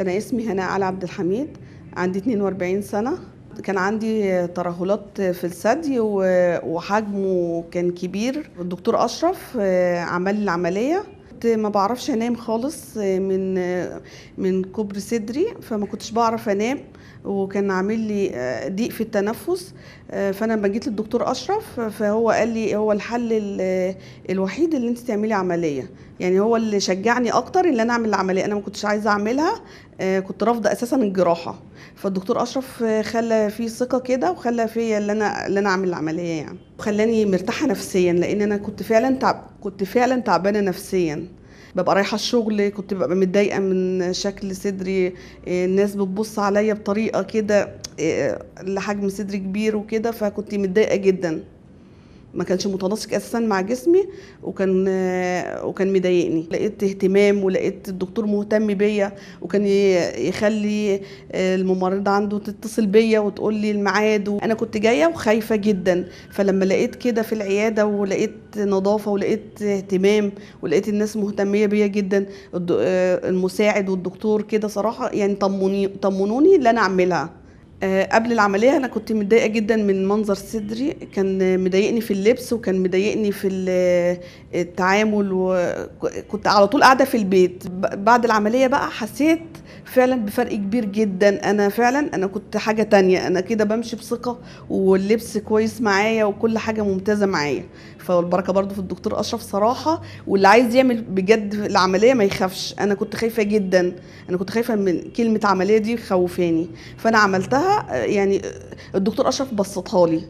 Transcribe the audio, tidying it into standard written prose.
أنا اسمي هناء علي عبد الحميد، عندي 42 سنة. كان عندي ترهلات في الثدي وحجمه كان كبير. الدكتور أشرف عمل لي العملية. كنت ما بعرفش أنام خالص من كبر صدري، فما كنتش بعرف أنام، وكان عامل لي ضيق في التنفس. فانا لما جيت للدكتور اشرف فهو قال لي هو الحل الوحيد اللي انت تعملي عمليه. يعني هو اللي شجعني اكتر ان انا اعمل العمليه. انا ما كنتش عايزه اعملها، كنت رافضه اساسا الجراحه. فالدكتور اشرف خلى في ثقه كده، وخلى فيا اللي انا اعمل العمليه يعني، وخلاني مرتاحه نفسيا، لان انا كنت فعلا تعبانه نفسيا. ببقى رايحه الشغل كنت ببقى متضايقه من شكل صدري. الناس بتبص عليا بطريقه كده، لحجم صدري كبير وكده، فكنت متضايقه جدا. ما كانش متناسق اساسا مع جسمي، وكان مضايقني. لقيت اهتمام، ولقيت الدكتور مهتم بيا، وكان يخلي الممرضه عنده تتصل بيا وتقول لي الميعاد. وانا كنت جايه وخايفه جدا، فلما لقيت كده في العياده، ولقيت نظافه، ولقيت اهتمام، ولقيت الناس مهتميه بيا جدا، المساعد والدكتور كده صراحه يعني طمنوني اللي انا اعملها. قبل العملية أنا كنت متضايقة جدا من منظر صدري، كان مضايقني في اللبس، وكان مضايقني في التعامل، وكنت على طول قاعدة في البيت. بعد العملية بقى حسيت فعلا بفرق كبير جدا. أنا كنت حاجة تانية. أنا كده بمشي بثقة، واللبس كويس معايا، وكل حاجة ممتازة معايا. فالبركة برضو في الدكتور أشرف صراحة. واللي عايز يعمل بجد العملية ما يخافش. أنا كنت خايفة جدا، أنا كنت خايفة من كلمة عملية دي خوفاني، فانا عملتها يعني. الدكتور اشرف بسطها لي.